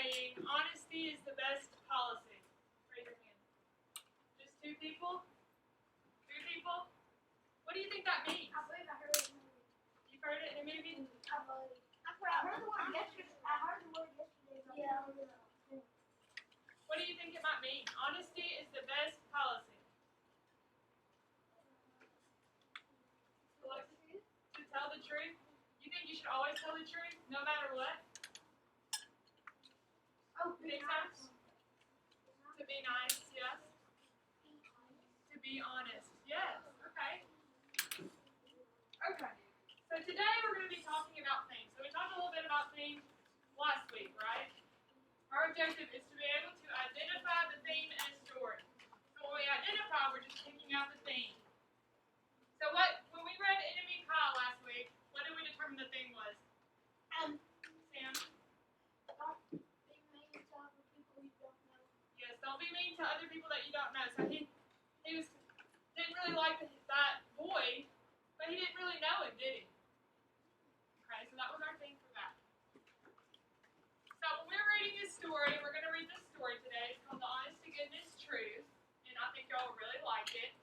saying honesty is the best policy? Raise your hand. Just two people? Three people? What do you think that means? I believe I heard it in a movie. You've heard it in a movie? I believe. I heard the word yesterday. I heard the word yesterday. Yeah. What do you think it might mean? Honesty is the best policy. To tell the truth? You think you should always tell the truth, no matter what? Oh, Think so? To be nice, yes. To be honest, yes. Okay. Okay. So today we're going to be talking about themes. So we talked a little bit about themes last week, right? Our objective is to be able to identify the theme in a story. So when we identify, we're just picking out the theme. So when we read Enemy Kyle last week, what did we determine the theme was? Sam? Don't be mean to other people you don't know. Yes, don't be mean to other people that you don't know. So he didn't really like that boy, but he didn't really know him, did he? Okay, so that was our theme for that. So when we're reading this story, we're going to read this story today. It's called The Honest to Goodness Truth, and I think y'all will really like it.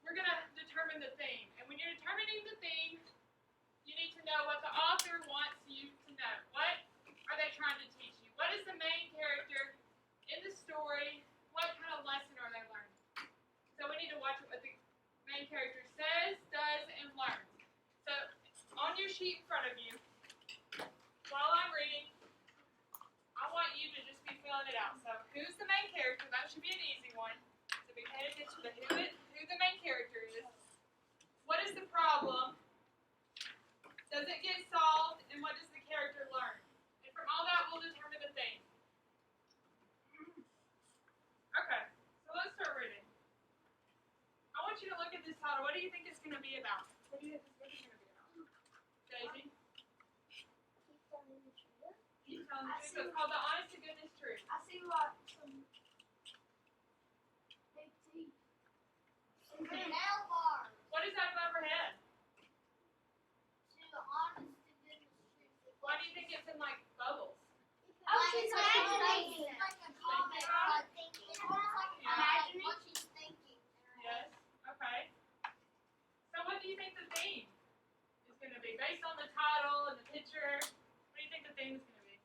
We're going to determine the theme. And when you're determining the theme, you need to know what the author wants you to know. What are they trying to teach you? What is the main character in the story? What kind of lesson are they learning? So we need to watch what the main character says, does, and learns. So on your sheet in front of you, while I'm reading, I want you to just be filling it out. So who's the main character? That should be an easy one. So be paying attention to who the main character is. What is the problem? Does it get solved? And what does the character learn? And from all that, we'll determine the theme. Okay, so let's start reading. I want you to look at this title. What do you think it's going to be about? What do you think this book is going to be about? Daisy? Keep telling the truth. Keep telling the truth. So it's called The Honest to Goodness Truth. I see like some big teeth. Nail bars. What is that above her head? To the honest to goodness truth. Why do you think it's in like bubbles? Oh, she's imagining it. Like a comic. Imagining what she's thinking. Yes. Okay. So what do you think the theme is going to be? Based on the title and the picture, what do you think the theme is going to be?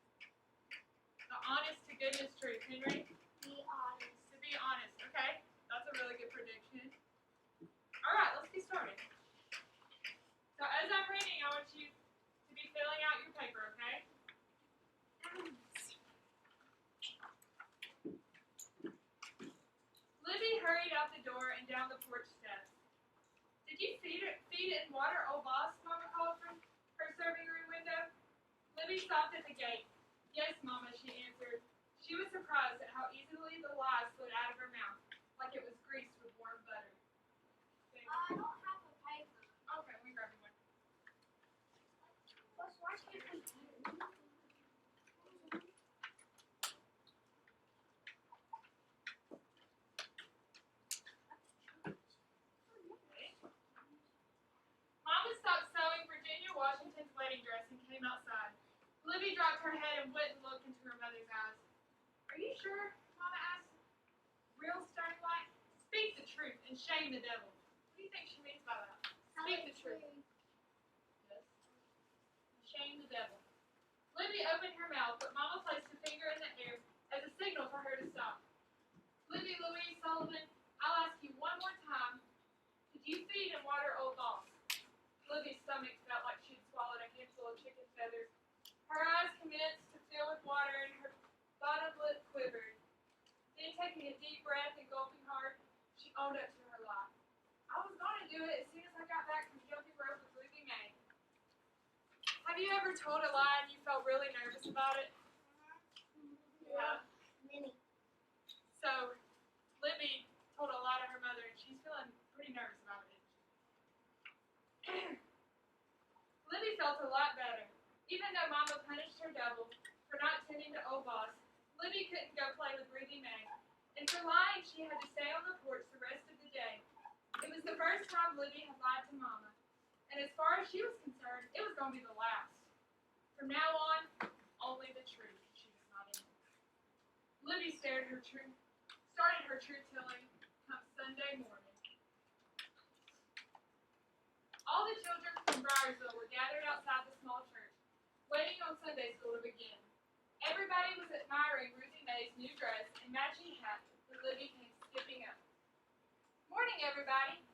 The honest to goodness truth. Henry? Be honest. To be honest. Okay. That's a really good prediction. All right, let's get started. So as I'm reading, I want you to be filling out your paper, okay? Libby hurried out the door and down the porch steps. Did you feed and water old boss? Mama called from her serving room window. Libby stopped at the gate. Yes, Mama, she answered. She was surprised at how easily the lie slid out of her mouth, like it was greased with warm butter. I don't have a paper. Okay, let me grab you one. Why can't we do it? Mama stopped sewing Virginia Washington's wedding dress and came outside. Libby dropped her head and wouldn't look into her mother's eyes. Are you sure? Mama asked. Real stern like. Speak the truth and shame the devil. What do you think she means by that? Speak the truth. Yes. Shame the devil. Libby opened her mouth, but Mama placed a finger in the air as a signal for her to stop. Libby Louise Sullivan, I'll ask you one more time. Did you feed and water old boss? Libby's stomach felt like she'd swallowed a handful of chicken feathers. Her eyes commenced to fill with water and her bottom lip quivered. Then, taking a deep breath and gulping hard, she owned up to her lie. I was going to do it as soon as I got back from jumping rope with Ruby May. Have you ever told a lie and you felt really nervous about it? Yeah. Many. So, Libby told a lie to her mother and she's feeling pretty nervous about it. Libby felt a lot better. Even though Mama punished her double for not tending to old boss, Libby couldn't go play with Ruby May. And for lying, she had to stay on the porch the rest of the day. It was the first time Libby had lied to Mama. And as far as she was concerned, it was going to be the last. From now on, only the truth, she decided. Libby started her truth telling come Sunday morning. All the children from Briarsville were gathered outside the small church, waiting on Sunday school to begin. Everybody was admiring Ruthie Mae's new dress and matching hat when Libby came skipping up. Morning, everybody.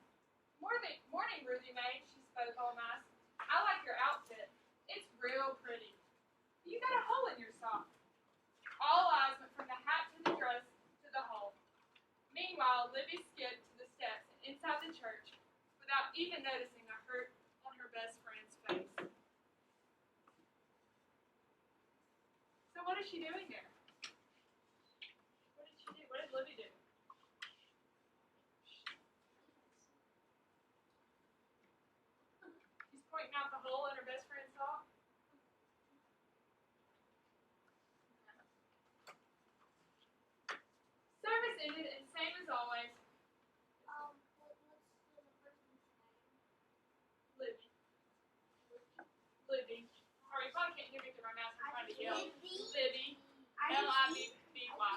Morning, Ruthie Mae, she spoke all nice. I like your outfit. It's real pretty. You got a hole in your sock. All eyes went from the hat to the dress to the hole. Meanwhile, Libby skipped to the steps and inside the church without even noticing a hurt on her best friend's face. So what is she doing there? What did she do? What did Libby do? She's pointing out the hole in her best friend's sock. Service ended, and same as always, What's the person's name? Libby. Libby. Sorry, you probably can't hear me through my mask. I'm trying to yell. Libby. L-I-B-B-Y.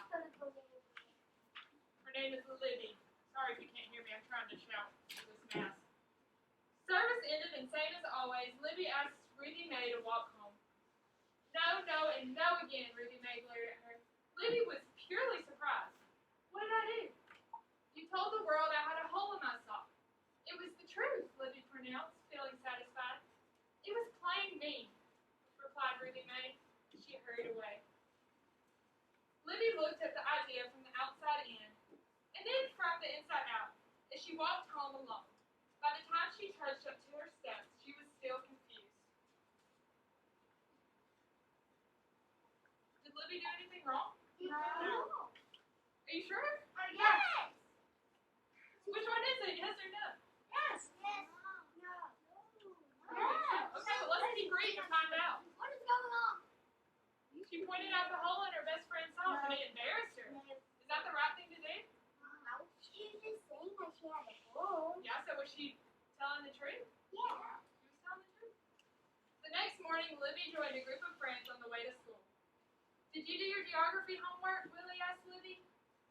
Her name is Libby. Sorry if you can't hear me. I'm trying to shout through this mask. Service ended, and same as always, Libby asked Ruthie Mae to walk home. No, no, and no again, Ruthie Mae glared at her. Libby was purely surprised. What did I do? You told the world I had a hole in my sock. It was the truth, Libby pronounced, feeling satisfied. It was plain mean, replied Ruthie Mae. She hurried away. Libby looked at the idea from the outside in, and then from the inside out, as she walked home alone. By the time she trudged up to her steps, she was still confused. Did Libby do anything wrong? No. Are you sure? Yes. Which one is it? Yes or no? Yes. Yes. No. Okay, well, let's be great and find out. What is going on? She pointed out the hole in her best friend's sock and it embarrassed her. Is that the right thing to do? She was just saying that she had a hole. Yeah, so was she telling the truth? Yeah. She was telling the truth. The next morning, Libby joined a group of friends on the way to school. Did you do your geography homework? Willie asked Libby.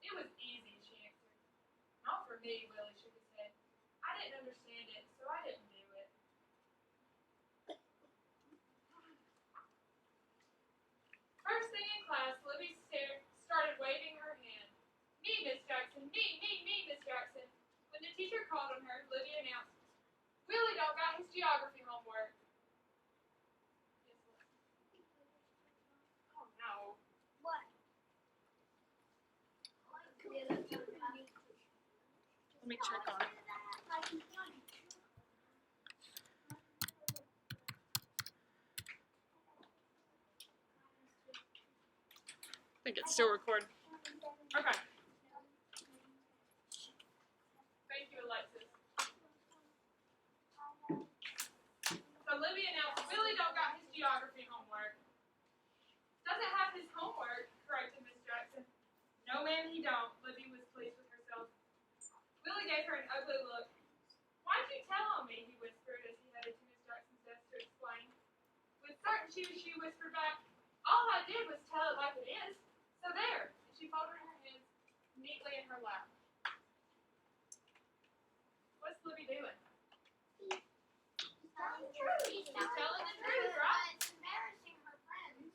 It was easy, she answered. Not for me, Willie shook his head. I didn't understand it, so I didn't do it. First thing in class, Libby started waving her hand. Me, Miss Jackson, me, Miss Jackson. When the teacher called on her, Libby announced, Willie don't got his geography homework. Yes, what? Oh, no. What? Let me check on it. I think it's still recording. Okay. Thank you, Alexis. So Libby announced Willie don't got his geography homework. Doesn't have his homework, corrected Miss Jackson. No, ma'am, he don't. Libby was pleased with herself. Willie gave her an ugly look. Why'd you tell on me? He whispered as he headed to Miss Jackson's desk to explain. With certainty, she whispered back, all I did was tell it like it is. So there. And she folded her hands neatly in her lap. What's Libby doing? She's telling the truth. She's telling the truth, right? It's embarrassing her friends.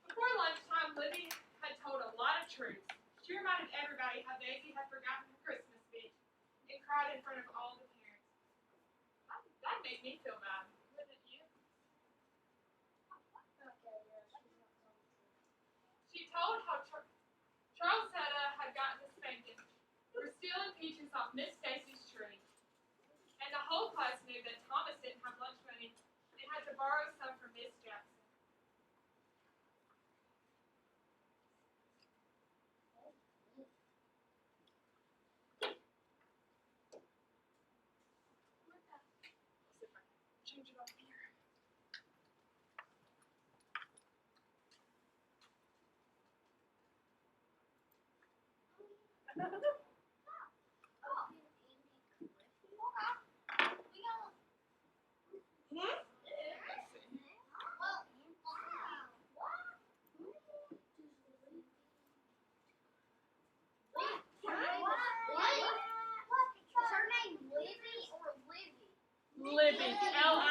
Before lunchtime, Libby had told a lot of truths. She reminded everybody how Daisy had forgotten her Christmas speech and cried in front of all the parents. That made me feel bad, wouldn't you? She told how Charles had gotten a spanking for stealing peaches off Miss Stacy's tree. And the whole class knew that Thomas didn't have lunch money and had to borrow some from Miss Jackson. See if I can change it up here.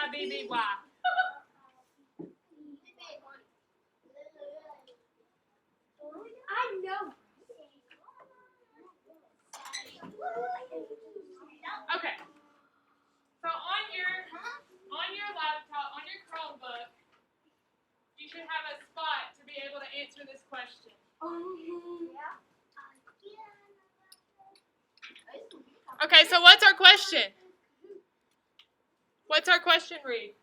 BBY. I know. Okay. So on your laptop, on your Chromebook, you should have a spot to be able to answer this question. Okay, so what's our question? What's our question, Reed?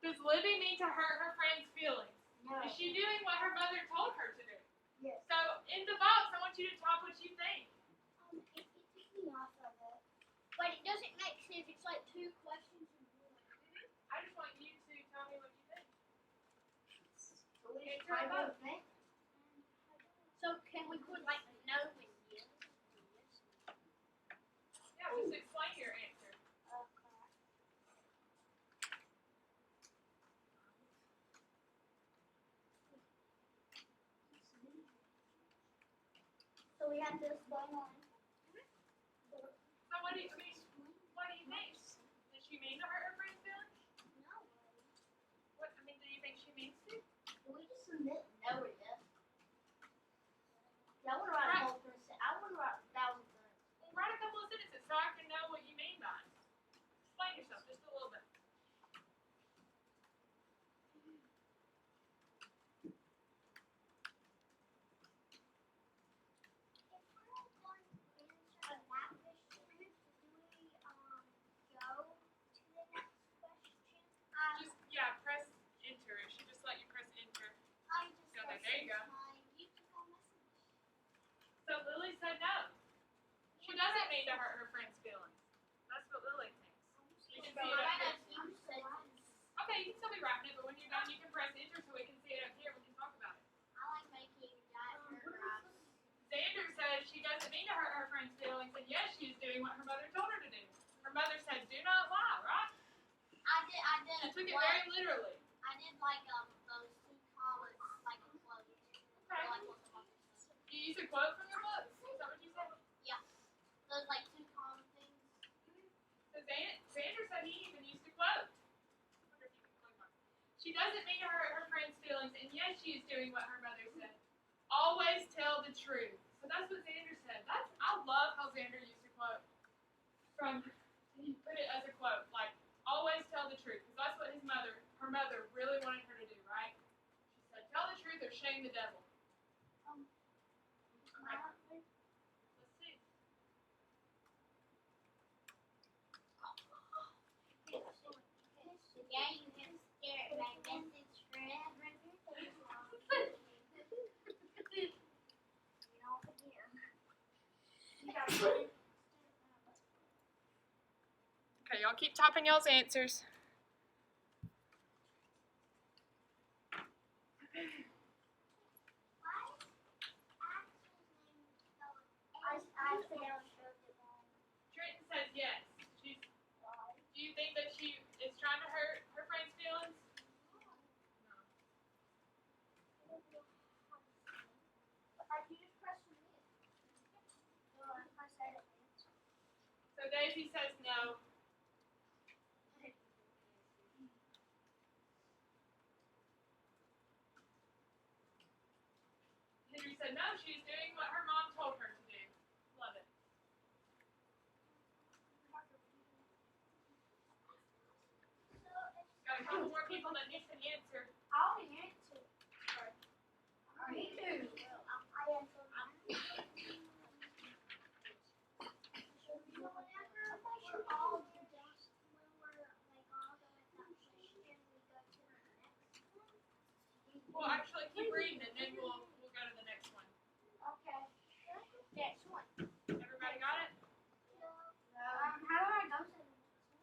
Does Libby mean to hurt her friend's feelings? No. Is she doing what her mother told her to do? Yes. So in the box, I want you to talk what you think. It took me off of it. But it doesn't make sense. It's like two questions in one. I just want you to tell me what you think. So can we put like no and yes? Yeah, just explain your answer. So we have this going on. So what do you think? Did she mean to hurt her friend's feelings? No. Do you think she means to? Can we just submit no or yes? Yeah, I want to write a whole sentence. I want to write 1,000 words. Well, write a couple of sentences so I can know what you mean by it. Explain yourself just a little bit. Just press enter. It should just let you press enter. There you go. So Lily said no. She doesn't mean to hurt her friend's feelings. That's what Lily thinks. You can see it up here. Okay, you can still be writing it, but when you're done, you can press enter so we can see it up here. We can talk about it. Xander says she doesn't mean to hurt her friend's feelings, and yes, she is doing what her mother told her to do. Her mother said, "Do not lie," right? I did. She took it very literally. I did like those two comments like a quote. Okay. Like what the mother said. You use a quote from your book. Is that what you said? Yeah. Those like two common things. So Xander said he even used a quote. She doesn't mean to hurt her friend's feelings, and yes, she is doing what her mother said. Always tell the truth. So that's what Xander said. I love how Xander used a quote. He put it as a quote, like, always tell the truth. Because that's what her mother really wanted her to do, right? She said, tell the truth or shame the devil. Let's see. Yeah, you can stare at my message friend. Okay, y'all keep typing y'all's answers. Trenton says yes. Do you think that she is trying to hurt her friend's feelings? No. So Daisy says no. Henry said no, she's doing what her mom told her to do. Love it. Got a couple more people that need to answer. I'll answer. Me too. Well, actually, keep reading and then we'll